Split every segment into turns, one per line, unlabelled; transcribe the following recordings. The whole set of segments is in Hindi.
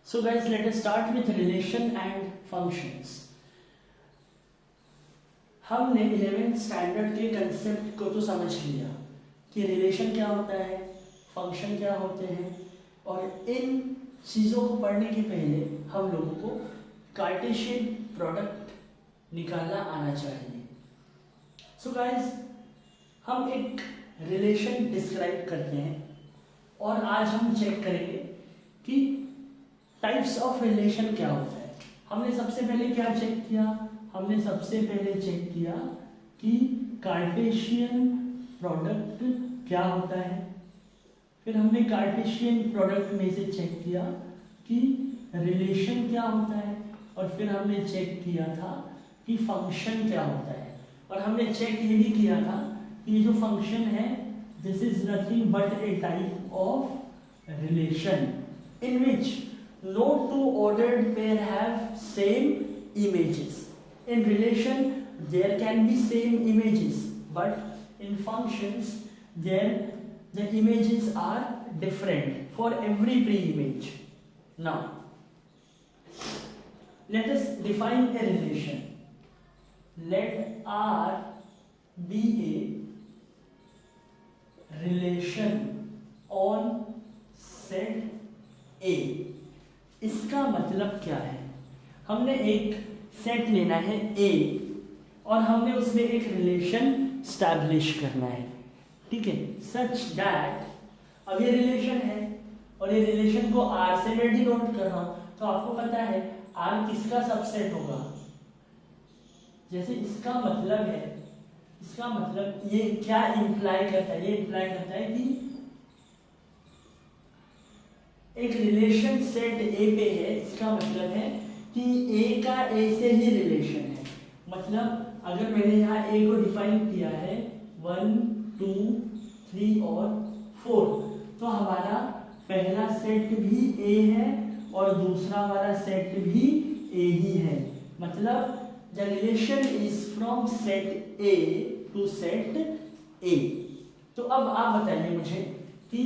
So guys, let us start with relation and functions. हमने 11th स्टैंडर्ड के कंसेप्ट को तो समझ लिया कि रिलेशन क्या होता है, फंक्शन क्या होते हैं, और इन चीज़ों को पढ़ने के पहले हम लोगों को कार्टेशियन प्रोडक्ट निकालना आना चाहिए. सो गाइस, हम एक रिलेशन डिस्क्राइब करते हैं और आज हम चेक करेंगे कि टाइप्स ऑफ रिलेशन क्या होता है. हमने सबसे पहले क्या चेक किया? हमने सबसे पहले चेक किया कि कार्टेशियन प्रोडक्ट क्या होता है. फिर हमने कार्टेशियन प्रोडक्ट में से चेक किया कि रिलेशन क्या होता है, और फिर हमने चेक किया था कि फंक्शन क्या होता है. और हमने चेक ये भी किया था कि जो फंक्शन है, this is nothing but A type of relation in which no two ordered pair have same images. In relation there can be same images, but in functions the images are different for every pre-image. Now let us define a relation. Let R be a relation on set A. इसका मतलब क्या है? हमने एक सेट लेना है A और हमने उसमें एक रिलेशन स्टैब्लिश करना है. ठीक है, सच दैट अब ये रिलेशन है और ये रिलेशन को R से मैं डिनोट कर रहा हूं, तो आपको पता है R किसका सबसेट होगा. जैसे इसका मतलब ये क्या इंप्लाई करता है? ये इंप्लाई करता है कि एक रिलेशन सेट ए पे है. इसका मतलब है कि ए का ए से ही रिलेशन है. मतलब अगर मैंने यहाँ ए को डिफाइन किया है 1, 2, 3 और 4, तो हमारा पहला सेट भी ए है और दूसरा वाला सेट भी ए ही है. मतलब the relation is from set A to set A. तो अब आप बताइए मुझे कि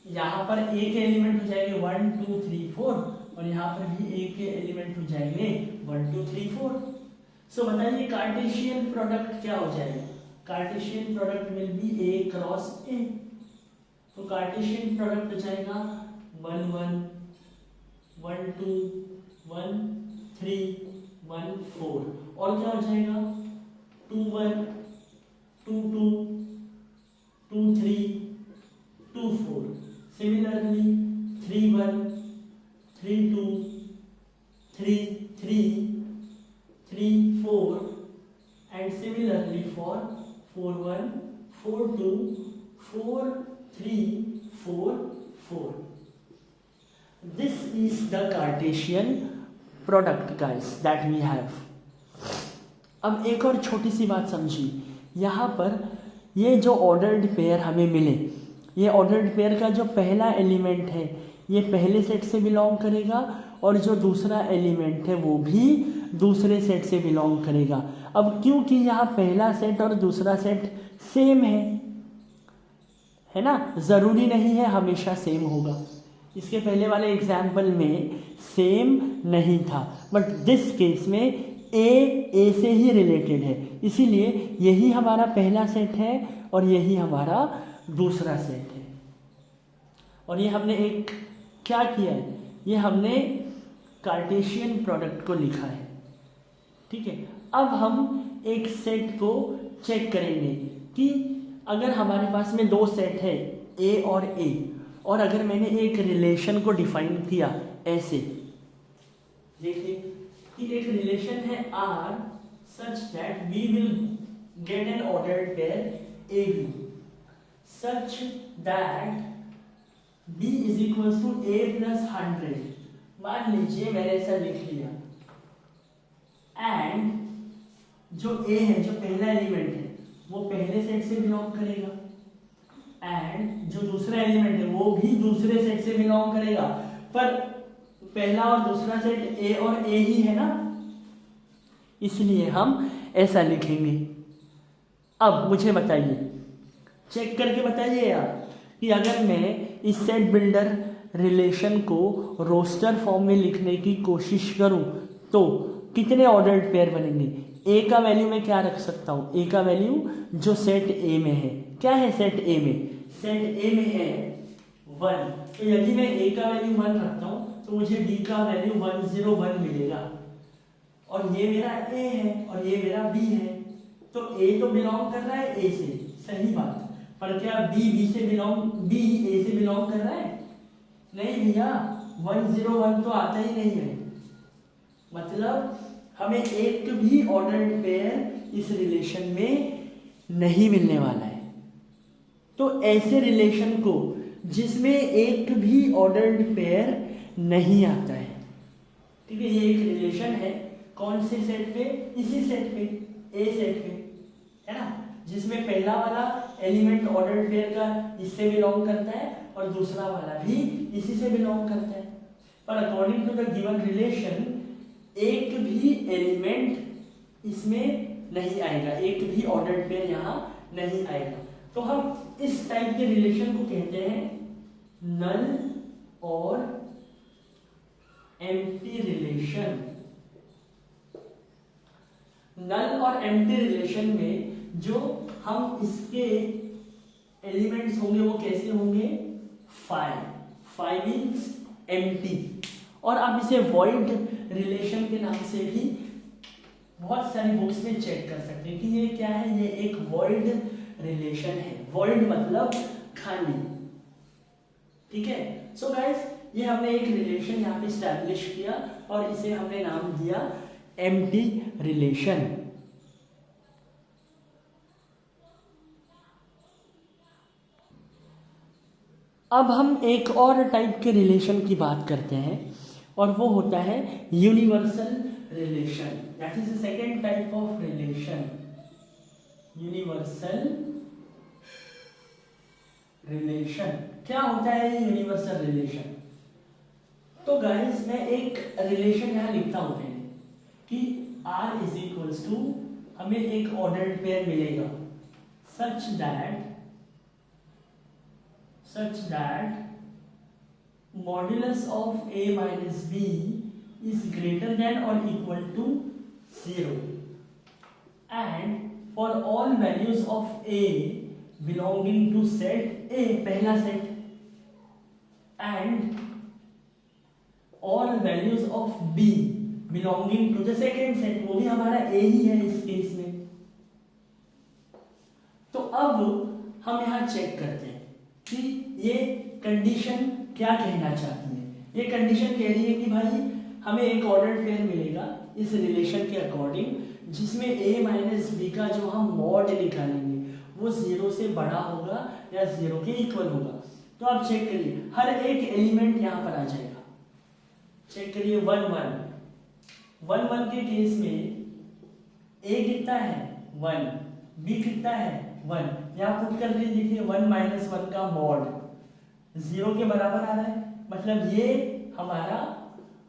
यहाँ पर ए के एलिमेंट हो जाएंगे 1, 2, 3, 4 और यहाँ पर भी ए के एलिमेंट हो जाएंगे 1, 2, 3, 4. सो बताइए कार्टेशियन प्रोडक्ट क्या हो जाएगा? Cartesian product will be A cross ए. तो कार्टेशियन प्रोडक्ट हो जाएगा 1, 1, 1, 2, 1, 3, 1, 4. और क्या हो जाएगा? 2, 1, 2, 2, 2, 3, 2, 4. Similarly 3, 1, 3, 2, 3, 3, 3, 4, and similarly for 4, 1, 4, 2, 4, 3, 4, 4. This is the Cartesian product guys that we have. अब एक और छोटी सी बात समझिए. यहाँ पर ये जो ऑर्डर्ड पेयर हमें मिले, ये ऑर्डर्ड पेयर का जो पहला एलिमेंट है ये पहले सेट से बिलोंग करेगा और जो दूसरा एलिमेंट है वो भी दूसरे सेट से बिलोंग करेगा. अब क्योंकि यहाँ पहला सेट और दूसरा सेट सेम है ना, ज़रूरी नहीं है हमेशा सेम होगा. इसके पहले वाले एग्जाम्पल में सेम नहीं था, बट दिस केस में ए से ही रिलेटेड है, इसीलिए यही हमारा पहला सेट है और यही हमारा दूसरा सेट है. और ये हमने एक क्या किया है? ये हमने कार्टेशियन प्रोडक्ट को लिखा है. ठीक है, अब हम एक सेट को चेक करेंगे कि अगर हमारे पास में दो सेट है ए और अगर मैंने एक रिलेशन को डिफाइन किया ऐसे, देखिए कि एक रिलेशन है R such that we will get an ordered pair A B such that b is equals to a plus 100. मान लीजिए मैंने ऐसा लिख लिया, एंड जो a है, जो पहला एलिमेंट है, वो पहले सेट से बिलोंग करेगा, एंड जो दूसरा एलिमेंट है वो भी दूसरे सेट से बिलोंग करेगा. पर पहला और दूसरा सेट a और a ही है ना, इसलिए हम ऐसा लिखेंगे. अब मुझे बताइए, चेक करके बताइए यार कि अगर मैं इस सेट बिल्डर रिलेशन को रोस्टर फॉर्म में लिखने की कोशिश करूं तो कितने ऑर्डर्ड पेयर बनेंगे? ए का वैल्यू मैं क्या रख सकता हूँ? ए का वैल्यू जो सेट ए में है, क्या है सेट ए में? सेट ए में है 1। तो यदि मैं ए का वैल्यू 1 रखता हूँ तो मुझे डी का वैल्यू 101 मिलेगा, और ये मेरा ए है और ये मेरा बी है। तो ए तो बिलोंग कर रहा है ए से, सही बात, पर क्या बी ए से बिलोंग कर रहा है? नहीं भैया, 101 तो आता ही नहीं है। मतलब हमें एक भी ऑर्डर्ड पेयर इस रिलेशन में नहीं मिलने वाला है। तो ऐसे रिलेशन को जिसमें एक भी ऑर्डर्ड पेयर नहीं आता है, ठीक है, ये एक रिलेशन है, कौन से सेट पे? इसी सेट पे, ए सेट पे, है ना, जिसमें पहला वाला एलिमेंट ऑर्डर्ड पेयर का इससे बिलोंग करता है और दूसरा वाला भी इसी से बिलोंग करता है। पर according to the given relation एक भी एलिमेंट इसमें नहीं आएगा, एक भी ऑर्डर्ड पेयर यहाँ नहीं आएगा। तो हम इस टाइप के रिलेशन को कहते हैं नल और एम्प्टी रिलेशन। नल और एम्प्टी रिलेशन में जो हम इसके एलिमेंट्स होंगे वो कैसे होंगे? 5 मीन्स एम्प्टी। और आप इसे वॉइड रिलेशन के नाम से भी बहुत सारी बुक्स में चेक कर सकते हैं कि ये क्या है, ये एक वॉइड रिलेशन है। वॉइड मतलब खाली, ठीक है। सो गाइस, ये हमने एक रिलेशन यहाँ पे स्टैब्लिश किया और इसे हमने नाम दिया एम्प्टी रिलेशन। अब हम एक और टाइप के रिलेशन की बात करते हैं और वो होता है universal relation. That is the second type of relation, universal relation. क्या होता है ये यूनिवर्सल रिलेशन? तो गाइस, मैं एक रिलेशन यहां लिखता हूं कि R इज इक्वल्स टू, हमें एक ऑर्डर्ड पेयर मिलेगा such that modulus of a minus b is greater than or equal to 0, and for all values of a belonging to set A, पहला set, and all values of b belonging to the second set, वो भी हमारा A ही है इस केस में। तो अब हम यहाँ चेक करते हैं कि ये कंडीशन क्या कहना चाहती है। ये कंडीशन कह रही है कि भाई हमें एक ऑर्डर्ड पेयर मिलेगा इस रिलेशन के अकॉर्डिंग जिसमें a माइनस बी का जो हम मॉड निकालेंगे वो 0 से बड़ा होगा या 0 के इक्वल होगा। तो आप चेक करिए, हर एक एलिमेंट यहाँ पर आ जाएगा। चेक करिए 1 1 के केस में a कितना है 1, b कितना है 1, यहाँ पुट कर देखिए 1 माइनस 1 का मॉड 0 के बराबर आ रहा है, मतलब ये हमारा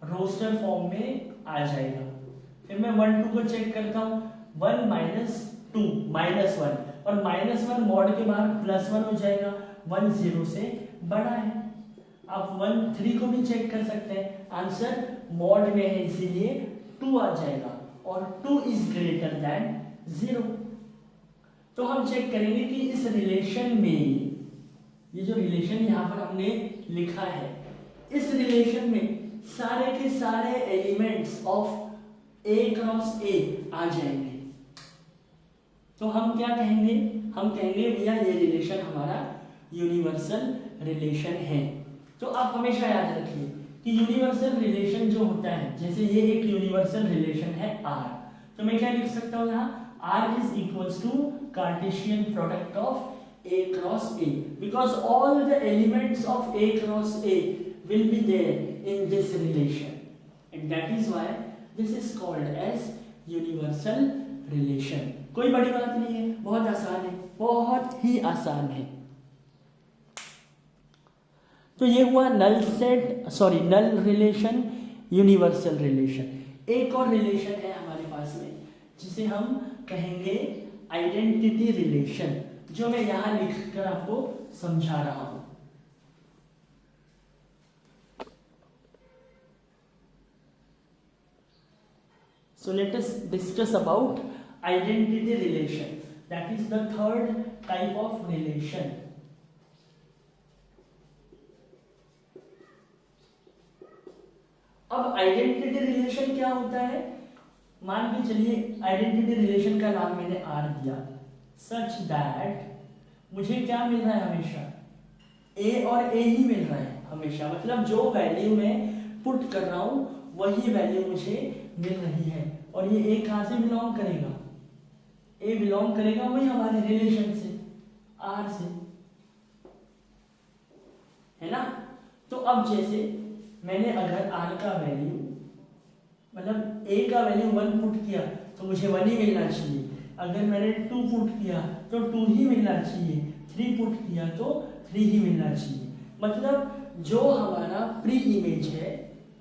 रोस्टर फॉर्म में आ जाएगा। फिर मैं 1 2 को चेक करता हूँ, 1 माइनस 2 माइनस 1, और माइनस 1 मॉड के बाद प्लस 1 हो जाएगा, 1 0 से बड़ा है। आप 1 3 को भी चेक कर सकते हैं, आंसर मॉड में है इसीलिए 2 आ जाएगा, और 2 इज ग्रेटर देन 0। तो हम चेक करेंगे कि इस रिलेशन में, ये जो रिलेशन यहाँ पर हमने लिखा है, इस रिलेशन में सारे के सारे elements of A cross A आ जाएंगे। तो हम क्या कहेंगे? हम कहेंगे भैया ये रिलेशन हमारा यूनिवर्सल रिलेशन है। तो आप हमेशा याद रखिए कि यूनिवर्सल रिलेशन जो होता है, जैसे ये एक यूनिवर्सल रिलेशन है R, तो मैं क्या लिख सकता हूँ यहाँ? R is equals to Cartesian product of A cross A, because all the elements of A cross A will be there in this relation, and that is why this is called as universal relation। कोई बड़ी बात नहीं है, बहुत आसान है, बहुत ही आसान है। तो ये हुआ नल रिलेशन, यूनिवर्सल रिलेशन। एक और रिलेशन है हमारे पास में जिसे हम कहेंगे आइडेंटिटी रिलेशन, जो मैं यहां लिखकर आपको समझा रहा हूं। So let us discuss about identity relation. That is the third type of relation. अब आइडेंटिटी रिलेशन क्या होता है? मान के चलिए आइडेंटिटी रिलेशन का नाम मैंने आर दिया, सच दैट मुझे क्या मिल रहा है हमेशा? ए और ए ही मिल रहा है हमेशा, मतलब जो वैल्यू मैं पुट कर रहा हूं वही वैल्यू मुझे मिल रही है। और ये ए कहां से बिलोंग करेगा? ए बिलोंग करेगा वही हमारे रिलेशन से, आर से, है ना। तो अब जैसे मैंने अगर आर का वैल्यू मतलब ए का वैल्यू 1 पुट किया तो मुझे 1 ही मिलना चाहिए। अगर मैंने 2 पुट किया तो 2 ही मिलना चाहिए। 3 पुट किया तो 3 ही मिलना चाहिए। मतलब जो हमारा प्री इमेज है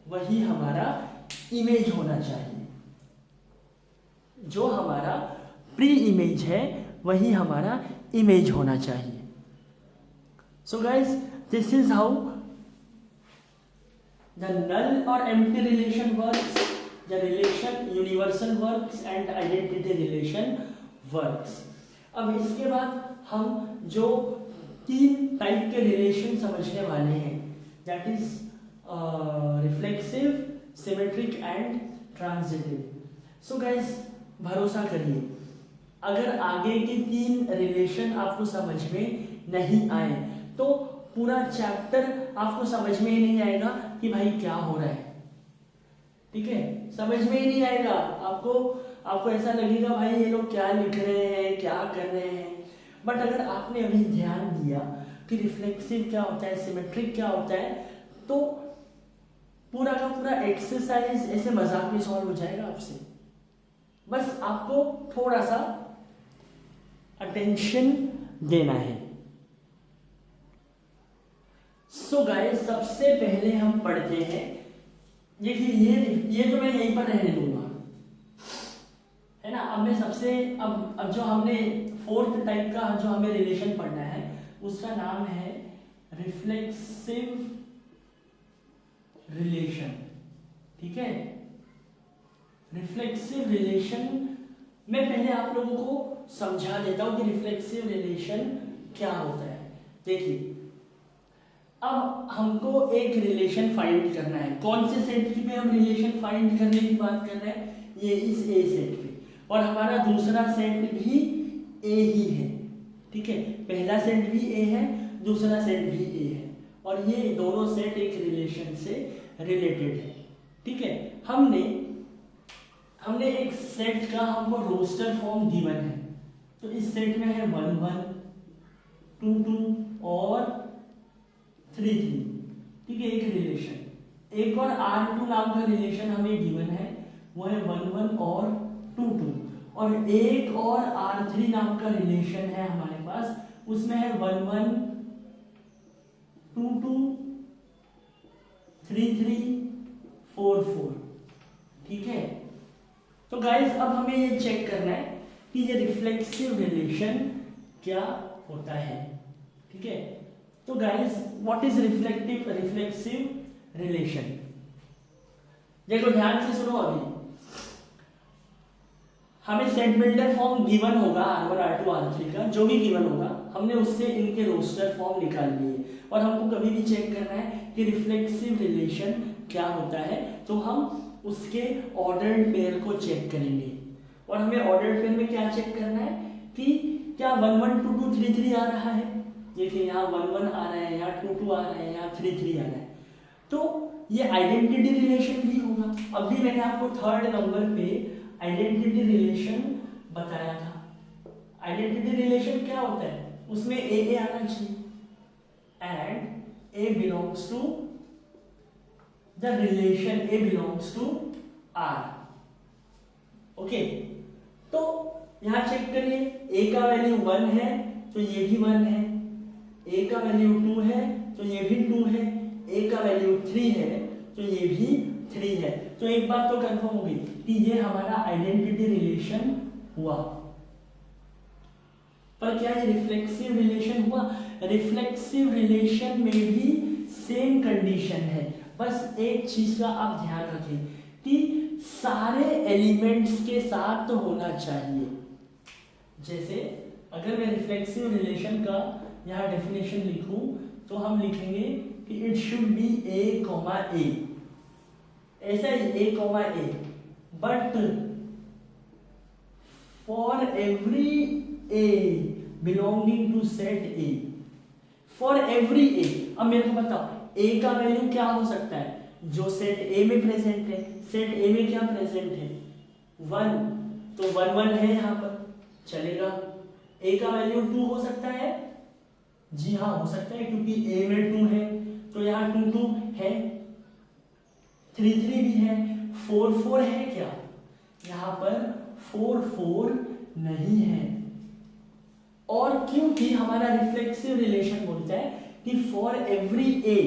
वही हमारा इमेज होना चाहिए। जो हमारा प्री इमेज है वही हमारा इमेज होना चाहिए। So guys, this is how the null or empty relation works, the relation universal works and identity relation works. अब इसके बाद हम जो 3 टाइप के रिलेशन समझने वाले हैं, that is reflexive, symmetric and transitive. So guys, भरोसा करिए, अगर आगे के 3 रिलेशन आपको समझ में नहीं आए तो पूरा चैप्टर आपको समझ में ही नहीं आएगा कि भाई क्या हो रहा है। ठीक है, समझ में ही नहीं आएगा आपको ऐसा लगेगा भाई ये लोग क्या लिख रहे हैं, क्या कर रहे हैं। बट अगर आपने अभी ध्यान दिया कि रिफ्लेक्सिव क्या होता है, सिमेट्रिक क्या होता है, तो पूरा का पूरा एक्सरसाइज ऐसे मजाक में सॉल्व हो जाएगा आपसे। बस आपको थोड़ा सा अटेंशन देना है। सो गाइस, सबसे पहले हम पढ़ते हैं, देखिए ये तो मैं यहीं पर रहने दूंगा, है ना। अब मैं अब जो हमने 4th टाइप का जो हमें रिलेशन पढ़ना है उसका नाम है रिफ्लेक्सिव रिलेशन। ठीक है, रिफ्लेक्सिव रिलेशन मैं पहले आप लोगों को समझा देता हूं कि रिफ्लेक्सिव रिलेशन क्या होता है। देखिए, अब हमको एक रिलेशन फाइंड करना है। कौन से सेट की पे हम रिलेशन फाइंड करने की बात कर रहे हैं? ये इस ए सेट पे, और हमारा दूसरा सेट भी ए ही है। ठीक है, पहला सेट भी ए है, दूसरा सेट भी ए है, और ये दोनों सेट एक रिलेशन से रिलेटेड है। ठीक है, हमने एक सेट का हमको रोस्टर फॉर्म गिवन है, तो इस सेट में है 1 1 2 2 और 3 3। ठीक है, एक रिलेशन। एक और R2 नाम का रिलेशन हमें गिवन है, वो है 1 1 और 2 2, और एक और R3 नाम का रिलेशन है हमारे पास, उसमें है 1 1 2 2 3 3 4 4। ठीक है, तो गाइस अब हमें ये चेक करना है कि ये रिफ्लेक्सिव रिलेशन क्या होता है। ठीक है, तो guys, what is reflexive relation? देखो ध्यान से सुनो। अभी हमें सेट बिल्डर फॉर्म गिवन होगा R1 R2 R3 का, जो भी गिवन होगा हमने उससे इनके रोस्टर फॉर्म निकाल लिए, और हमको कभी भी चेक करना है कि रिफ्लेक्सिव रिलेशन क्या होता है, तो हम उसके ऑर्डर्ड पेयर को चेक करेंगे। और हमें ऑर्डर्ड पेयर में क्या चेक करना है कि क्या 1 1 2 2 3 3 आ रहा है। देखिए यहाँ 1 1 आ रहा है, यहाँ 2 2 आ रहा है, यहाँ 3 3 आ रहा है, तो ये आइडेंटिटी रिलेशन भी होगा। अभी मैंने आपको 3rd नंबर पे आइडेंटिटी रिलेशन बताया था। आइडेंटिटी रिलेशन क्या होता है? उसमें ए आना चाहिए, and A belongs to the relation, A belongs to R. Okay, तो यहां चेक करिए, ए का वैल्यू 1 है तो ये भी 1 है, ए का वैल्यू 2 है तो ये भी 2 है, ए का वैल्यू 3 है तो ये भी 3 है। तो एक बात तो कंफर्म होगी कि ये हमारा आइडेंटिटी रिलेशन हुआ। पर क्या ये रिफ्लेक्सिव रिलेशन हुआ? रिफ्लेक्सिव रिलेशन में भी सेम कंडीशन है। बस एक चीज का आप ध्यान रखें कि सारे एलिमेंट्स के साथ होना चाहिए। जैसे अगर मैं रिफ्लेक्सिव रिलेशन का यहाँ डेफिनेशन लिखूं तो हम लिखेंगे कि it should be A comma A, ऐसा ही A comma A, but for every A belonging to set A, for every A. अब मेरे को बताओ ए का वैल्यू क्या हो सकता है जो सेट ए में प्रेजेंट है। सेट ए में क्या प्रेजेंट है 1, तो 1 1 है यहाँ पर, चलेगा। ए का वैल्यू 2 हो सकता है, जी हाँ हो सकता है, क्योंकि ए में 2 है तो यहाँ 2 2 है, 3 3 भी है, 4 4 है क्या, यहाँ पर 4 4 नहीं है। और क्योंकि हमारा रिफ्लेक्सिव रिलेशन बोलता है कि फॉर एवरी ए,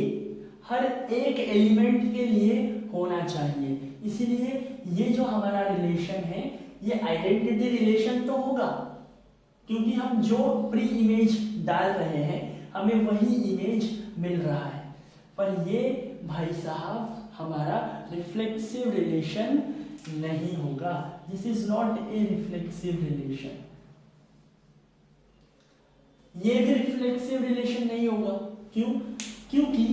हर एक एलिमेंट के लिए होना चाहिए, इसीलिए ये जो हमारा रिलेशन है ये आइडेंटिटी रिलेशन तो होगा, क्योंकि हम जो प्री इमेज डाल रहे हैं हमें वही इमेज मिल रहा है। पर ये भाई साहब हमारा रिफ्लेक्सिव रिलेशन नहीं होगा, this is not a reflexive relation. ये भी रिफ्लेक्सिव रिलेशन नहीं होगा, क्यों? क्योंकि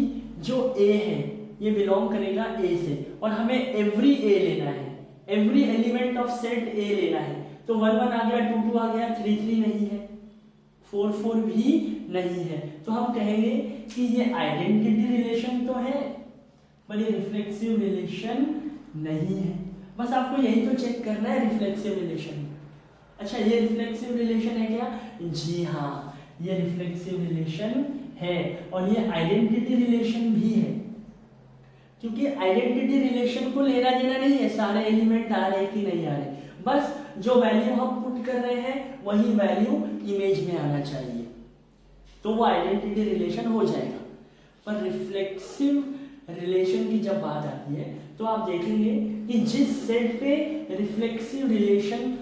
जो ए है ये बिलोंग करेगा ए से, और हमें एवरी ए लेना है, एवरी एलिमेंट ऑफ सेट ए लेना है। तो 1 1 आ गया, 2 2 आ गया, 3 3 नहीं है, 4 4 भी नहीं है, तो हम कहेंगे कि ये आइडेंटिटी रिलेशन तो है पर ये रिफ्लेक्सिव रिलेशन नहीं है। बस आपको यही तो चेक करना है रिफ्लेक्सिव रिलेशन। अच्छा, ये रिफ्लेक्सिव रिलेशन है क्या? जी हाँ, ये रिफ्लेक्सिव रिलेशन है, और ये आइडेंटिटी रिलेशन भी है, क्योंकि आइडेंटिटी रिलेशन को लेना देना नहीं है सारे एलिमेंट आ रहे कि नहीं आ रहे, बस जो वैल्यू हम पुट कर रहे हैं वही वैल्यू इमेज में आना चाहिए, तो वो आइडेंटिटी रिलेशन हो जाएगा। पर रिफ्लेक्सिव रिलेशन की जब बात आती है तो आप देखेंगे कि जिस सेट पे रिफ्लेक्सिव रिलेशन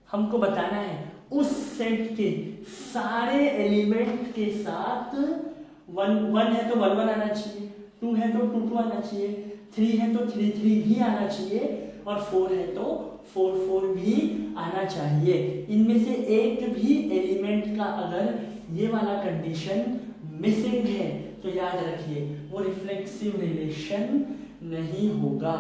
हमको बताना है उस सेट के सारे एलिमेंट के साथ 1 है तो 1 1 आना चाहिए, 2 है तो 2 2 आना चाहिए, 3 है तो 3 3 भी आना चाहिए, और 4 है तो 4 4 भी आना चाहिए। इनमें से एक भी एलिमेंट का अगर ये वाला कंडीशन मिसिंग है तो याद रखिए वो रिफ्लेक्सिव रिलेशन नहीं होगा।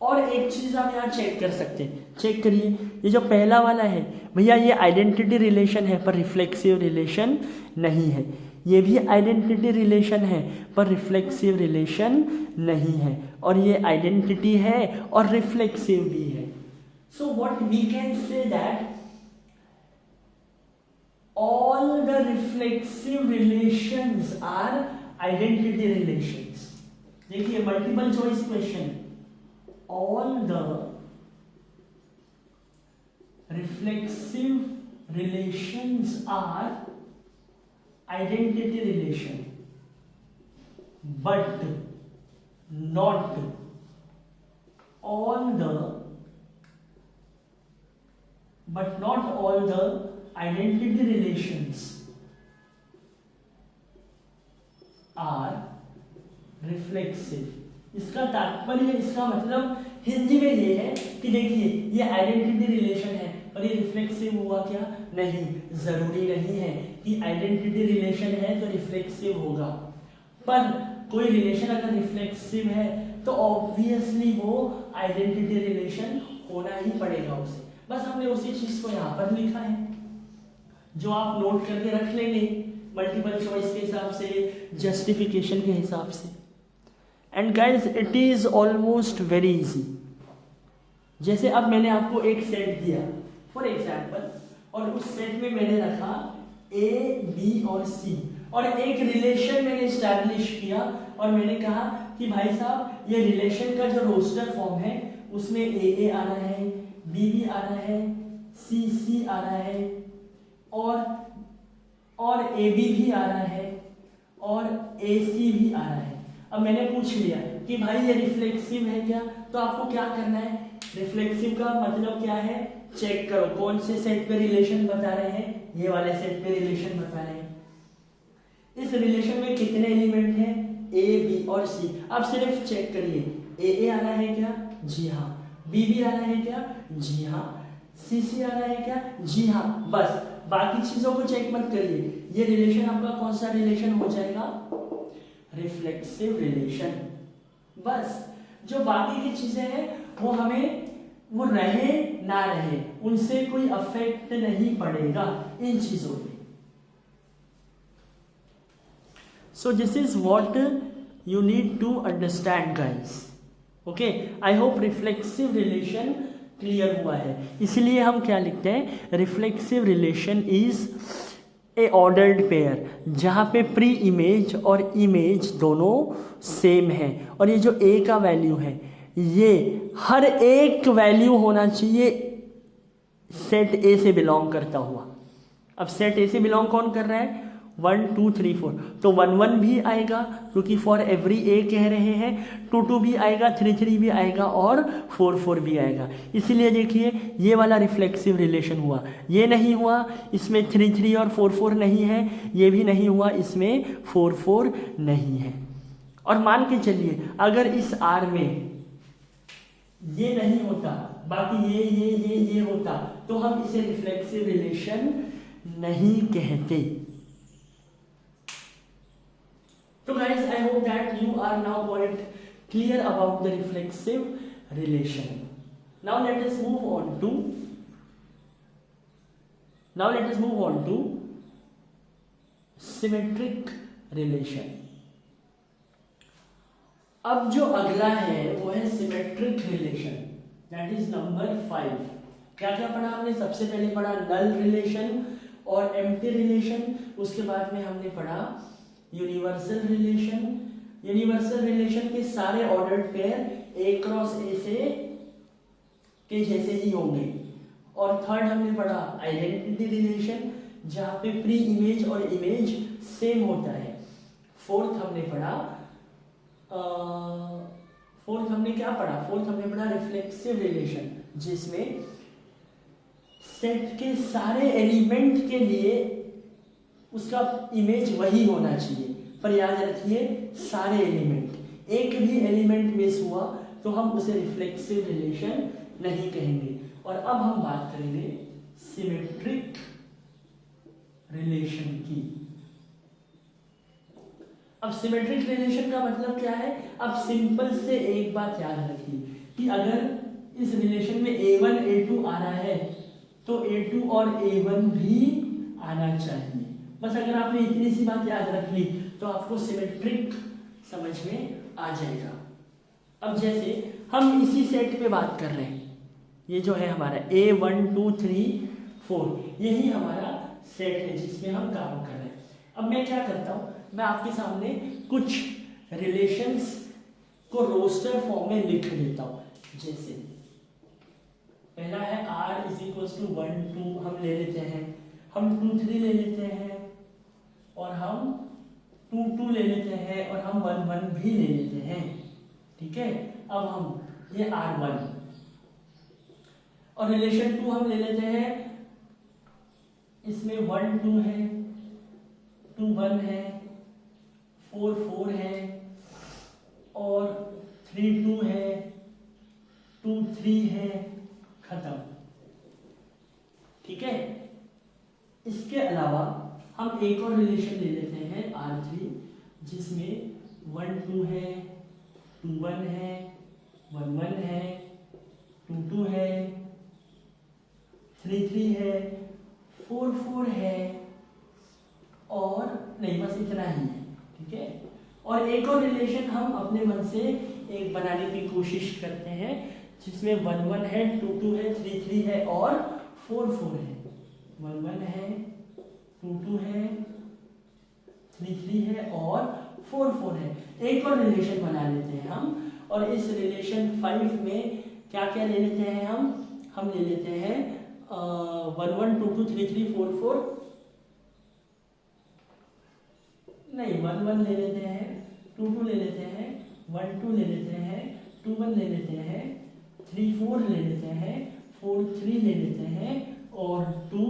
और एक चीज आप यहाँ चेक कर सकते हैं, चेक करिए, ये जो पहला वाला है भैया ये आइडेंटिटी रिलेशन है पर रिफ्लेक्सिव रिलेशन नहीं है, ये भी आइडेंटिटी रिलेशन है पर रिफ्लेक्सिव रिलेशन नहीं है, और ये आइडेंटिटी है और रिफ्लेक्सिव भी है। So what we can say that all the reflexive relations are identity relations। देखिए multiple choice question, all the reflexive relations are identity relation but not all the identity relations are reflexive। इसका तात्पर्य, इसका मतलब हिंदी में ये है कि देखिए ये आइडेंटिटी रिलेशन है और ये रिफ्लेक्सिव हुआ क्या? नहीं, जरूरी नहीं है कि आइडेंटिटी रिलेशन है तो रिफ्लेक्सिव होगा, पर कोई रिलेशन अगर रिफ्लेक्सिव है तो ऑब्वियसली वो आइडेंटिटी रिलेशन होना ही पड़ेगा उसे। बस हमने उसी चीज को यहाँ पर लिखा है जो आप नोट करके रख लेंगे मल्टीपल चॉइस के हिसाब से, जस्टिफिकेशन के हिसाब से। And guys it is almost very easy. जैसे अब मैंने आपको एक सेट दिया फॉर एग्जाम्पल, और उस सेट में मैंने रखा ए बी और सी, और एक रिलेशन मैंने इस्टेब्लिश किया और मैंने कहा कि भाई साहब ये रिलेशन का जो रोस्टर फॉर्म है उसमें ए आ रहा है, बी आ रहा है, सी आ रहा है, और ए बी भी आ रहा है, और ए सी भी आ रहा है। अब मैंने पूछ लिया कि भाई ये रिफ्लेक्सिव है क्या? तो आपको क्या करना है, रिफ्लेक्सिव का मतलब क्या है चेक करो, कौन से सेट पे रिलेशन बता रहे हैं, ये वाले सेट पे रिलेशन बता रहे हैं। इस रिलेशन में कितने एलिमेंट हैं? ए बी और सी। अब सिर्फ चेक करिए ए आ रहा है क्या? जी हाँ। बी भी आ रहा है क्या? जी हाँ। सी आ रहा है क्या? जी हाँ। बस, बाकी चीजों को चेक मत करिए। ये रिलेशन आपका कौन सा रिलेशन हो जाएगा? Reflexive relation. बस, जो बाकी की चीजें हैं वो हमें, वो रहे ना रहे, उनसे कोई अफेक्ट नहीं पड़ेगा इन चीजों पे। So this is what you need to understand guys. Okay, I hope reflexive relation clear हुआ है। इसलिए हम क्या लिखते हैं? Reflexive relation is a ordered pair, जहाँ पे प्री इमेज और इमेज दोनों सेम है, और ये जो ए का वैल्यू है ये हर एक वैल्यू होना चाहिए सेट ए से बिलोंग करता हुआ। अब सेट ए से बिलोंग कौन कर रहा है? 1 2 3 4, तो 1 1 भी आएगा क्योंकि फॉर एवरी ए कह रहे हैं, 2 2 भी आएगा, 3 3 भी आएगा और 4 4 भी आएगा। इसीलिए देखिए ये वाला रिफ्लेक्सिव रिलेशन हुआ, ये नहीं हुआ, इसमें 3 3 और 4 4 नहीं है, ये भी नहीं हुआ, इसमें 4 4 नहीं है। और मान के चलिए अगर इस आर में ये नहीं होता, बाकी ये होता, तो हम इसे रिफ्लेक्सिव रिलेशन नहीं कहते। So guys, I hope that you are now quite clear about the reflexive relation. Now let us move on to symmetric relation. अब जो अगला है वो है symmetric relation, that is number 5। क्या क्या पढ़ा हमने? सबसे पहले पढ़ा नल रिलेशन और एम्प्टी रिलेशन, उसके बाद में हमने पढ़ा यूनिवर्सल रिलेशन। यूनिवर्सल रिलेशन के सारे ऑर्डर्ड पेयर ए क्रॉस ए से के जैसे ही होंगे। और थर्ड हमने पढ़ा आइडेंटिटी रिलेशन, जहाँ पे प्री इमेज और इमेज सेम होता है। फोर्थ हमने क्या पढ़ा? फोर्थ हमने पढ़ा रिफ्लेक्सिव रिलेशन, जिसमें सेट के सारे एलिमेंट के लिए उसका इमेज वही होना चाहिए, पर याद रखिए सारे एलिमेंट, एक भी एलिमेंट मिस हुआ तो हम उसे रिफ्लेक्सिव रिलेशन नहीं कहेंगे। और अब हम बात करेंगे सिमेट्रिक रिलेशन की। अब सिमेट्रिक रिलेशन का मतलब क्या है? अब सिंपल से एक बात याद रखिए कि अगर इस रिलेशन में A1 A2 आ रहा है तो A2 और A1 भी आना चाहिए। बस अगर आपने इतनी सी बात याद रख ली तो आपको सिमेट्रिक समझ में आ जाएगा। अब जैसे हम इसी सेट पे बात कर रहे हैं, ये जो है हमारा A1 2 3 4, यही हमारा सेट है जिसमें हम काम कर रहे हैं। अब मैं क्या करता हूँ, मैं आपके सामने कुछ रिलेशंस को रोस्टर फॉर्म में लिख देता हूँ। जैसे पहला है R इज इक्वल टू 1 2 हम ले लेते हैं, हम 2 3 ले लेते हैं, और हम 2 2 ले लेते हैं, और हम 1 1 भी ले लेते हैं। ठीक है, अब हम ये R1 और रिलेशन 2 हम ले लेते हैं, इसमें 1 2 है, 2 1 है, 4 4 है, और 3 2 है, 2 3 है, खत्म। ठीक है, इसके अलावा हम एक और रिलेशन ले लेते हैं R3, जिसमें 1 2 है, 2 1 है, 1 1 है, 2 2 है, 3 3 है, 4 4 है, और नहीं, बस इतना ही है। ठीक है, और एक और रिलेशन हम अपने मन से एक बनाने की कोशिश करते हैं, जिसमें 1 1 है, 2 2 है, 3 3 है, और 4 4 है। 1 1 है, 2 2 है, 3 3 है, और 4 4 है। एक और रिलेशन बना लेते हैं हम, और इस रिलेशन 5 में क्या क्या ले लेते हैं हम ले लेते हैं 1 1 2 2 3 3 4 4, नहीं 1 1 ले लेते हैं, 2 2 ले लेते हैं, 1 2 ले लेते हैं, 2 1 ले लेते हैं, 3 4 ले लेते हैं, 4 3 ले लेते हैं, और 2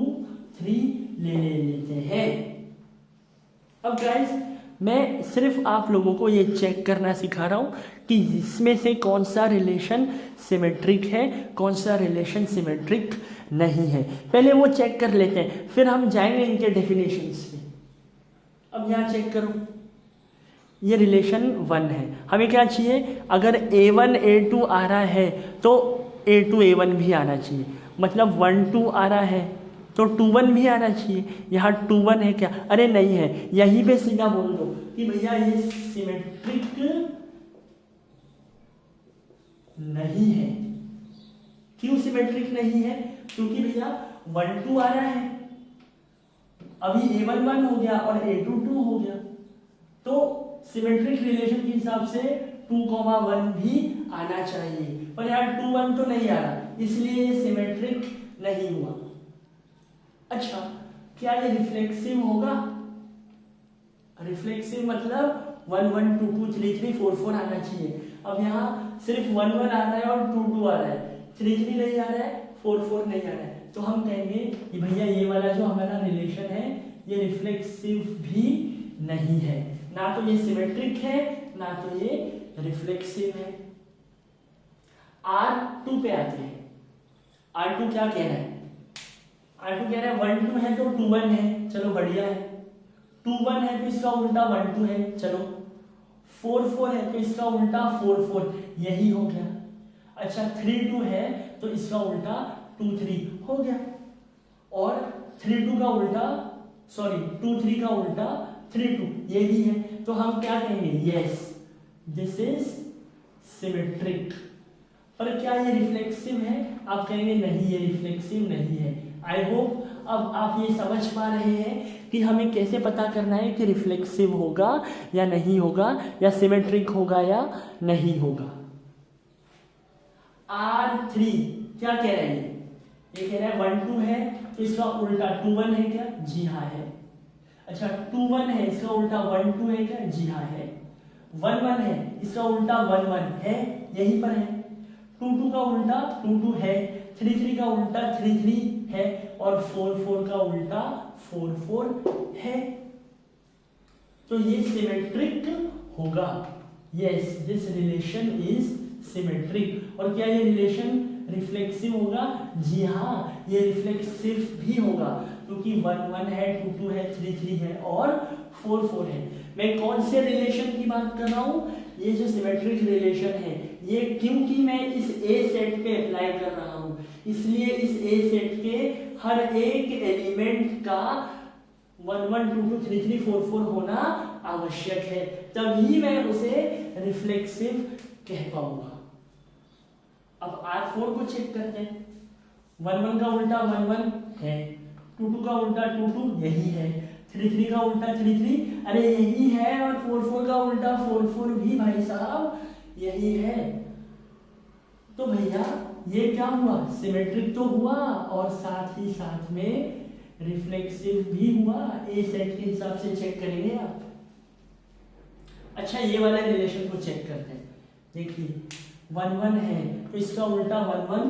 3 ले लेते हैं। अब गाइस मैं सिर्फ आप लोगों को ये चेक करना सिखा रहा हूँ कि इसमें से कौन सा रिलेशन सिमेट्रिक है, कौन सा रिलेशन सिमेट्रिक नहीं है। पहले वो चेक कर लेते हैं, फिर हम जाएंगे इनके डेफिनेशंस पे। अब यहाँ चेक करो, ये रिलेशन 1 है। हमें क्या चाहिए, अगर A1 A2 आ रहा है तो A2 A1 भी आना चाहिए, मतलब 1 2 आ रहा है तो 2 1 भी आना चाहिए। यहाँ 2 1 है क्या, अरे नहीं है, यहीं पे सीधा बोल दो कि भैया ये सिमेट्रिक नहीं है। क्यों सिमेट्रिक नहीं है, क्योंकि भैया 1 2 आ रहा है, अभी A1 1 हो गया और A2 2 हो गया, तो सिमेट्रिक रिलेशन के हिसाब से 2 1 भी आना चाहिए, पर यहाँ 2 1 तो नहीं आ रहा, इसलिए ये सिमेट्रिक नहीं हुआ। अच्छा, क्या ये रिफ्लेक्सिव होगा, रिफ्लेक्सिव मतलब 1 1 2 2 3 3 4 4 आना चाहिए। अब यहाँ सिर्फ 1 1 आ रहा है और 2 2 आ रहा है, 3 3 नहीं आ रहा है, 4 4 नहीं आ रहा है, तो हम कहेंगे कि भैया ये वाला जो हमारा रिलेशन है ये रिफ्लेक्सिव भी नहीं है, ना तो ये सिमेट्रिक है ना तो ये रिफ्लेक्सिव है। R2 पे आते हैं। R2 क्या कह रहा है, R2 कह रहा है 1 2 है तो 2 1 है, चलो बढ़िया है। 2 1 है तो इसका उल्टा 1 2 है, चलो। 4 4 है तो इसका उल्टा 4 4, यही हो गया। अच्छा 3 2 है तो इसका उल्टा 2 3 हो गया, और 3 2 का उल्टा, सॉरी 2 3 का उल्टा 3 2, ये भी है। तो हम क्या कहेंगे, यस दिस इज सिमेट्रिक। पर क्या ये रिफ्लेक्सिव है, आप कहेंगे नहीं ये रिफ्लेक्सिव नहीं है। आई होप अब आप ये समझ पा रहे हैं कि हमें कैसे पता करना है कि रिफ्लेक्सिव होगा या नहीं होगा, या सिमेट्रिक होगा या नहीं होगा। R3 क्या कह रहे हैं, ये कह रहा है 1 2 है तो इसका उल्टा 2 1 है क्या, जी हाँ है। अच्छा 2 1 है, इसका उल्टा 1 2 है क्या, जी हाँ है। 1 1 है, इसका उल्टा 1 1 है, यहीं पर है। 2 2 का उल्टा 2 2 है, 3 3 का उल्टा 3 3 है, और 4 4 का उल्टा 4 4 है, तो ये सिमेट्रिक होगा। Yes this relation is symmetric. और क्या ये रिलेशन रिफ्लेक्सिव होगा, जी हाँ ये रिफ्लेक्सिव भी होगा, क्योंकि 1 1 है, 2 2 है, 3 3 है और 4 4 है। मैं कौन से रिलेशन की बात कर रहा हूँ, ये जो सिमेट्रिक रिलेशन है, ये क्योंकि मैं इस ए सेट पे अप्लाई कर रहा हूँ, इसलिए इस ए सेट के हर एक एलिमेंट का 1 1 2 2 3 3 4 4 होना आवश्यक है, तभी मैं उसे रिफ्लेक्सिव कह पाऊंगा। अब R4 को चेक करते हैं। 1 1 का उल्टा 1 1 है, 2 2 का उल्टा 2 2 यही है, 3 3 का उल्टा 3 3 अरे यही है, और 4 4 का उल्टा 4 4 भी भाई साहब यही है। तो भैया ये क्या हुआ, सिमेट्रिक तो हुआ और साथ ही साथ में रिफ्लेक्सिव भी हुआ। ए सेट के हिसाब से चेक करेंगे आप। अच्छा ये वाले रिलेशन को चेक करते हैं। देखिए 1 1 है तो इसका उल्टा 1 1,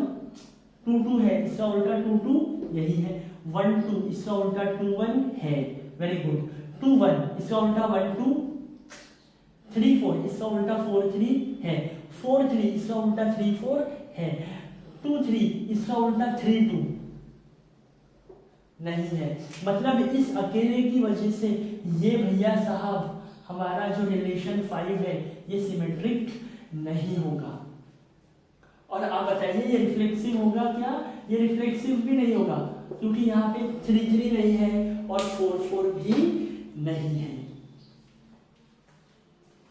2 2 है इसका उल्टा 2 2 यही है, 1 2 इसका उल्टा 2 1 है, वेरी गुड। 2 1 इसका उल्टा 1 2, 3 4 इसका उल्टा 4 3 है, 4 3 इसका उल्टा 3 4 है, 2 3 इसका उल्टा 3 2 नहीं है। मतलब इस अकेले की वजह से ये भैया साहब हमारा जो रिलेशन 5 है ये सिमेट्रिक नहीं होगा। और आप बताइए ये रिफ्लेक्सिव होगा क्या, ये रिफ्लेक्सिव भी नहीं होगा, क्योंकि यहाँ पे 3 3 नहीं है और 4 4 भी नहीं है।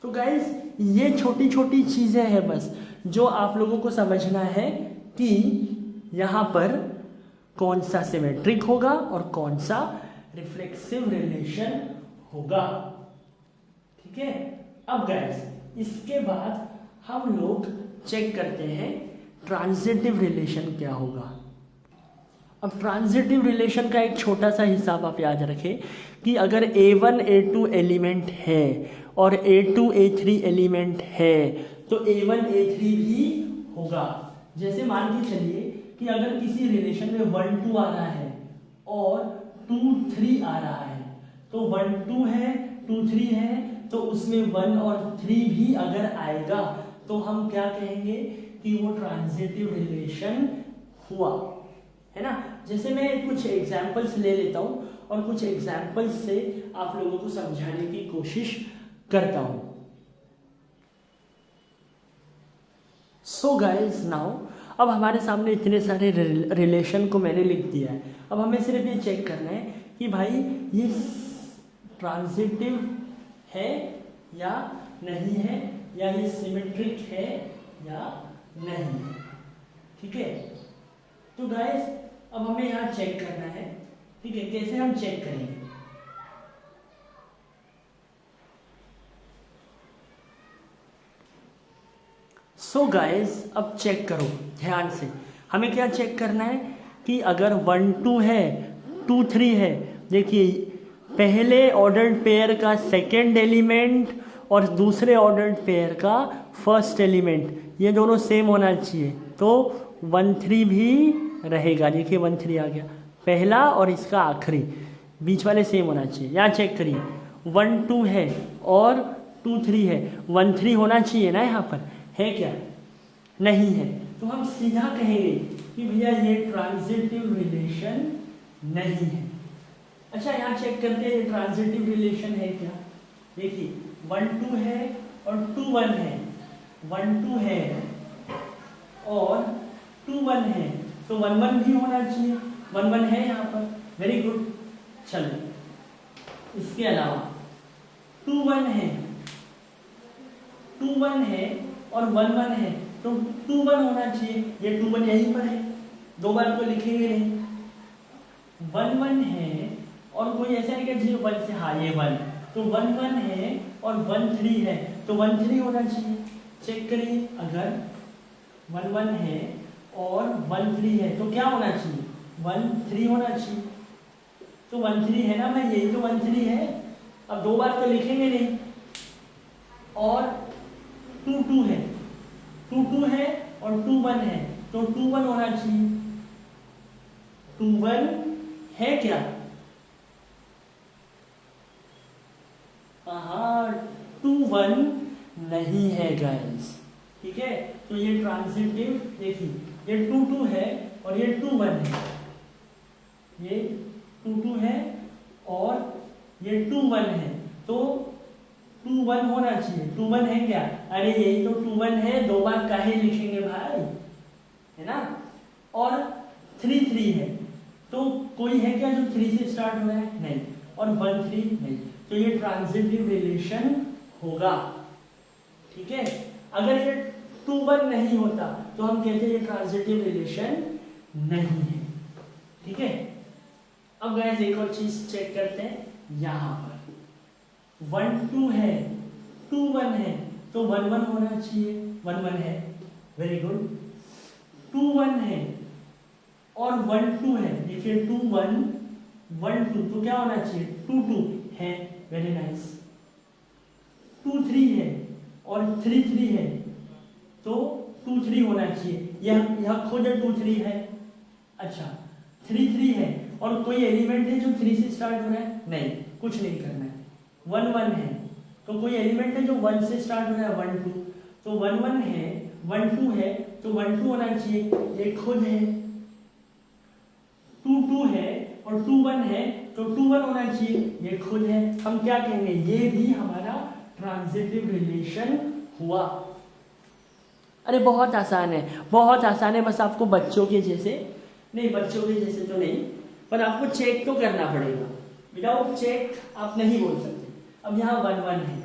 तो गाइस ये छोटी छोटी चीजें हैं बस जो आप लोगों को समझना है कि यहाँ पर कौन सा सिमेट्रिक होगा और कौन सा रिफ्लेक्सिव रिलेशन होगा, ठीक है। अब गाइस इसके बाद हम लोग चेक करते हैं ट्रांजिटिव रिलेशन क्या होगा। अब ट्रांजिटिव रिलेशन का एक छोटा सा हिसाब आप याद रखें कि अगर A1 A2 एलिमेंट है और A2 A3 एलिमेंट है तो A1 A3 भी होगा। जैसे मान के चलिए कि अगर किसी रिलेशन में 1 2 आ रहा है और 2 3 आ रहा है, तो 1 2 है 2 3 है तो उसमें 1 और 3 भी अगर आएगा तो हम क्या कहेंगे कि वो ट्रांजिटिव रिलेशन हुआ, है ना। जैसे मैं कुछ एग्जाम्पल्स ले लेता हूँ और कुछ एग्जाम्पल्स से आप लोगों को समझाने की कोशिश करता हूँ। सो गाइस नाउ, अब हमारे सामने इतने सारे रिलेशन को मैंने लिख दिया है। अब हमें सिर्फ ये चेक करना है कि भाई ये ट्रांजिटिव है या नहीं है, या ये सिमेट्रिक है या नहीं है, ठीक है। तो गाइस अब हमें यहाँ चेक करना है, ठीक है। कैसे हम चेक करेंगे? सो गाइस अब चेक करो ध्यान से। हमें क्या चेक करना है कि अगर 1 2 है, 2 3 है, देखिए पहले ऑर्डर्ड पेयर का सेकेंड एलिमेंट और दूसरे ऑर्डर्ड पेयर का फर्स्ट एलिमेंट ये दोनों सेम होना चाहिए, तो 1 3 भी रहेगा। देखिए 1 3 आ गया, पहला और इसका आखिरी बीच वाले सेम होना चाहिए। यहाँ चेक करिए 1 2 है और 2 3 है, 1 3 होना चाहिए ना, यहाँ पर है क्या? नहीं है। तो हम सीधा कहेंगे कि भैया ये ट्रांजिटिव रिलेशन नहीं है। अच्छा यहाँ चेक करते हैं ये ट्रांजिटिव रिलेशन है क्या। देखिए 1 2 है और 2 1 है, 1 2 है और 2 1 है, तो 1 1 भी होना चाहिए, 1 1 है यहाँ पर, वेरी गुड। चलो इसके अलावा 2 1 है, 2 1 है और 1 1 है, तो 2 1 होना चाहिए, ये 2 1 यहीं पर है, दो बार तो लिखेंगे नहीं। 1 1 है और कोई ऐसा नहीं कि जी 1 से, हाँ ये 1, तो 1 1 है और 1 3 है, तो 1 3 होना चाहिए। चेक करिए अगर 1 1 है और 1 3 है तो क्या होना चाहिए? 1 3 होना चाहिए, तो 1 3 है ना भाई, यही तो 1 3 है। अब दो बार तो लिखेंगे नहीं। और 2 2 है, 2 2 है और 2 1 है, तो 2 1 होना चाहिए, 2 1 है क्या? हाँ 2 1 नहीं है गाइस, ठीक है। तो ये ट्रांजिटिव, देखिए ये 2 2 है और ये 2 1 है, ये 2 2 है और ये 2 1 है, तो 2 1 होना चाहिए। 2 1 है क्या? अरे यही तो 2 1 है, दो बार काहे लिखेंगे भाई, है ना। और 3 3 है, तो कोई है क्या जो 3 से स्टार्ट हो रहा है? नहीं। और 1 3 नहीं, तो ये ट्रांजिटिव रिलेशन होगा, ठीक है। अगर ये 2 1 नहीं होता तो हम कहते हैं ये ट्रांजिटिव रिलेशन नहीं है, ठीक है। अब गाइस एक और चीज चेक करते हैं, यहां पर 1 2 है, 2 1 है, तो 1 1 होना चाहिए, 1 1 है, वेरी गुड। 2 1 है और 1 2 है, देखिए 2 1 1 2, तो क्या होना चाहिए? 2 2 है, वेरी नाइस। 2 3 है और 3 3 है, तो 2 3 होना चाहिए, यह खुद 2 3 है। अच्छा 3 3 है और कोई एलिमेंट है जो 3 से स्टार्ट हो रहा है? नहीं, कुछ नहीं करना है। 1 1 है, तो कोई एलिमेंट है जो 1 से स्टार्ट हो रहा है? 1 2, तो 1 1 है, 1 2 है, तो 1 2 होना चाहिए, ये खुद है। 2 2 है और 2 1 है, तो 2 1 होना चाहिए, ये खुद है। हम क्या कहेंगे? ये भी हमारा ट्रांजिटिव रिलेशन हुआ। अरे बहुत आसान है, बहुत आसान है, बस आपको बच्चों के जैसे नहीं, बच्चों के जैसे तो नहीं, पर आपको चेक तो करना पड़ेगा, विदाउट चेक आप नहीं बोल सकते। अब यहाँ 1 1 है,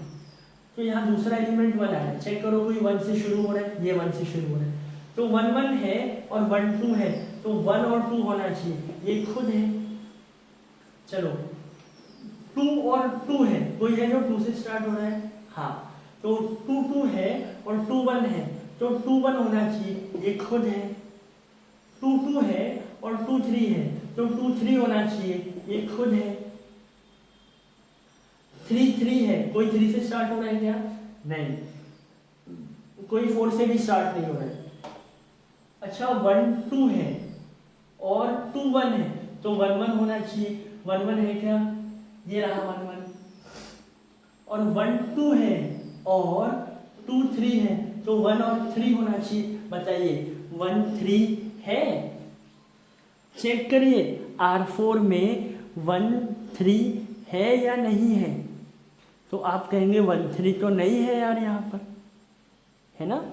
तो यहाँ दूसरा एलिमेंट 1 है, चेक करो कोई 1 से शुरू हो रहा है? ये 1 से शुरू हो रहा है, तो 1 1 है और 1 2 है, तो 1 और 2 होना चाहिए, ये खुद है। चलो 2 और 2 है, कोई है जो 2 से स्टार्ट हो रहा है? हाँ, तो 2 2 है और 2 1 है, तो 2 1 होना चाहिए, ये खुद है। 2 2 है और 2 3 है, तो 2 3 होना चाहिए, ये खुद है। 3 3 है, कोई 3 से स्टार्ट हो रहा है क्या? नहीं, कोई 4 से भी स्टार्ट नहीं हो रहा है। अच्छा 1 2 है और 2 1 है, तो 1 1 होना चाहिए, 1 1 है क्या? ये रहा 1 1। और 1 2 है और 2 3 है, तो 1 और 3 होना चाहिए। बताइए 1 3 है? चेक करिए R4 में 1 3 है या नहीं है? तो आप कहेंगे 1 3 तो नहीं है यार यहाँ पर, है ना?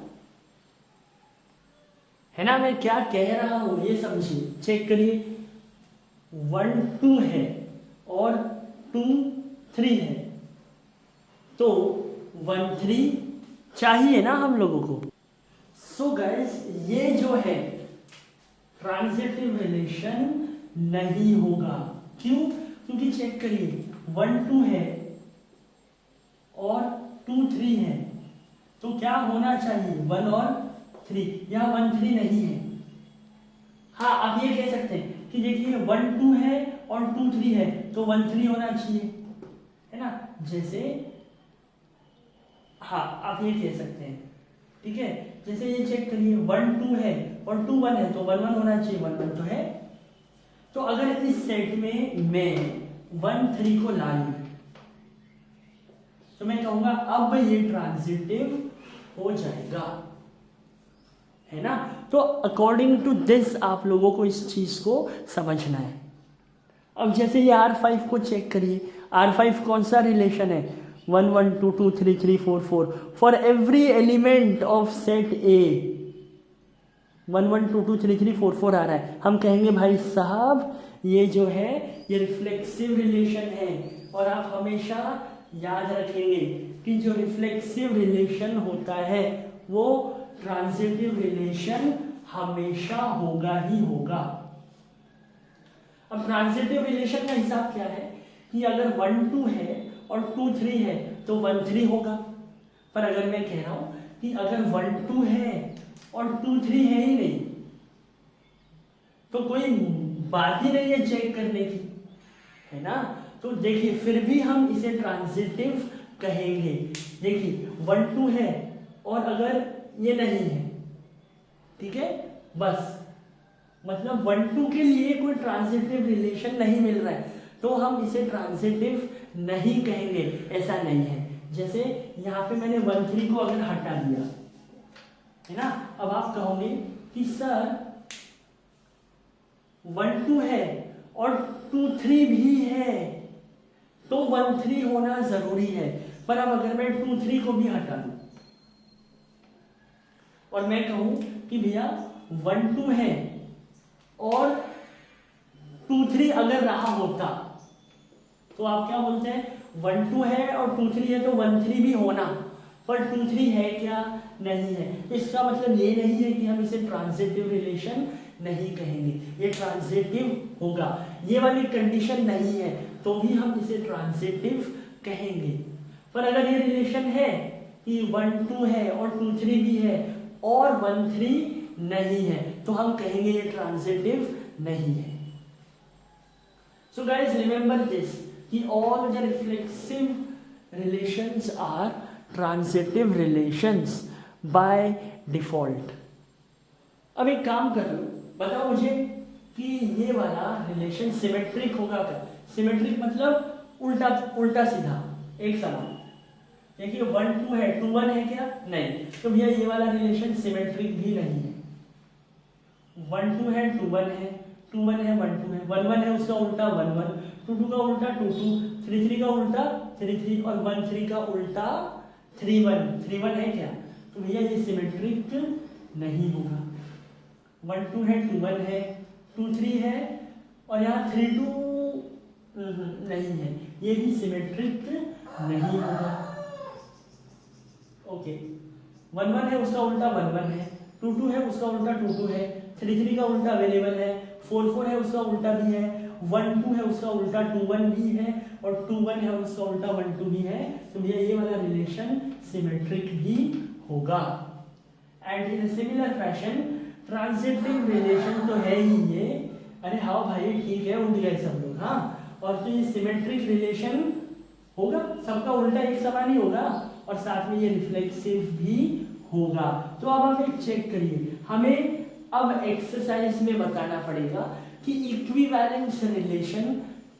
है ना? मैं क्या कह रहा हूं ये समझिए। चेक करिए 1 2 है और 2 3 है, तो 1 3 चाहिए ना हम लोगों को। सो गाइस ये जो है ट्रांजिटिव रिलेशन नहीं होगा। क्यों? क्योंकि चेक करिए 1 2 है और 2 3 है, तो क्या होना चाहिए 1 और 3। यहाँ 1 3 नहीं है। हाँ आप ये कह सकते हैं कि देखिए 1 2 है और 2 3 है, तो 1 3 होना चाहिए, है ना? जैसे हाँ आप ये कह सकते हैं, ठीक है। जैसे ये चेक करिए 1 2 है और 2 1 है, तो 1 1 होना चाहिए, 1 1 तो है। तो अगर इस सेट में मैं 1 3 को ला लूं तो मैं कहूंगा अब ये ट्रांजिटिव हो जाएगा, है ना? तो अकॉर्डिंग टू दिस आप लोगों को इस चीज को समझना है। अब जैसे ये R5 को चेक करिए, R5 कौन सा रिलेशन है? 1 1 2 2 3 3 4 4 for every element of set ए 1 1 2 2 3 3 4 4 आ रहा है। हम कहेंगे भाई साहब ये जो है ये रिफ्लेक्सिव रिलेशन है, और आप हमेशा याद रखेंगे कि जो रिफ्लेक्सिव रिलेशन होता है वो ट्रांजिटिव रिलेशन हमेशा होगा ही होगा। अब ट्रांजिटिव रिलेशन का हिसाब क्या है कि अगर 1 2 है और 2 3 है तो 1 3 होगा। पर अगर मैं कह रहा हूं कि अगर 1 2 है और 2 3 है ही नहीं, तो कोई बात ही नहीं है चेक करने की, है ना? तो देखिए फिर भी हम इसे ट्रांजिटिव कहेंगे। देखिए 1 2 है और अगर ये नहीं है, ठीक है, बस मतलब 1 2 के लिए कोई ट्रांजिटिव रिलेशन नहीं मिल रहा है, तो हम इसे ट्रांजिटिव नहीं कहेंगे, ऐसा नहीं है। जैसे यहाँ पे मैंने 1 3 को अगर हटा दिया, है ना, अब आप कहोगे कि सर 1 2 है और 2 3 भी है, तो 1 3 होना जरूरी है। पर अब अगर मैं 2 3 को भी हटा दूं और मैं कहूं कि भैया 1 2 है और 2 3 अगर रहा होता, तो आप क्या बोलते हैं? 1 2 है और 2 3 है तो 1 3 भी होना, पर 2 3 है क्या? नहीं है। इसका मतलब ये नहीं है कि हम इसे ट्रांजिटिव रिलेशन नहीं कहेंगे, ये ट्रांजिटिव होगा। ये वाली कंडीशन नहीं है तो भी हम इसे ट्रांजिटिव कहेंगे। पर अगर ये रिलेशन है कि 1 2 है और 2 3 भी है और 1 3 नहीं है, तो हम कहेंगे ये ट्रांजिटिव नहीं है। सो गाइस रिमेंबर दिस कि all the reflexive relations are transitive relations by default. अब एक काम कर लो, बताओ मुझे कि ये वाला रिलेशन सिमेट्रिक होगा क्या? सिमेट्रिक मतलब उल्टा उल्टा सीधा एक समान। देखिए 1 2 है 2 1 है क्या? नहीं, तो भैया ये वाला रिलेशन सिमेट्रिक भी नहीं है। 1 2 है 2 1 है, 2 1 है 1 2 है, 1 1 है उसका उल्टा 1 1, 2 2 का उल्टा 2 2, 3 3 का उल्टा 3 3 और 1 3 का उल्टा 3 1, 3 1 है क्या? तो भैया ये सिमेट्रिक नहीं होगा। 1 2 है 2 1 है 2 3 है और यहाँ 3 2 नहीं है, ये भी सिमेट्रिक नहीं होगा। ओके 1 1 है उसका उल्टा 1 1 है, 2 2 है उसका उल्टा 2 2 है, 3 3 का उल्टा अवेलेबल है, 4 4 है उसका उल्टा भी है, 1 2 है उसका उल्टा 2 1 भी है और 2 1 है उसका उल्टा 1 2 भी है। तो भैया ये वाला रिलेशन सिमेट्रिक भी होगा। And in similar fashion transitive relation तो है ही ये, अरे हाँ भाई ठीक है उठ गए सब लोग, हाँ, और तो ये सिमेट्रिक रिलेशन होगा, सबका उल्टा एक समान ही होगा और साथ में ये रिफ्लेक्सिव भी होगा। तो अब आप एक चेक करिए, हमें अब एक्सरसाइज में बताना पड़ेगा कि इक्विवेलेंस रिलेशन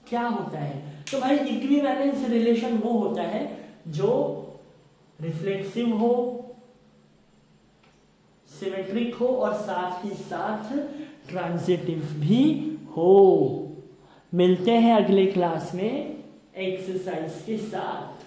क्या होता है। तो भाई इक्विवेलेंस रिलेशन वो होता है जो रिफ्लेक्सिव हो, सिमेट्रिक हो और साथ ही साथ ट्रांजिटिव भी हो। मिलते हैं अगले क्लास में एक्सरसाइज के साथ।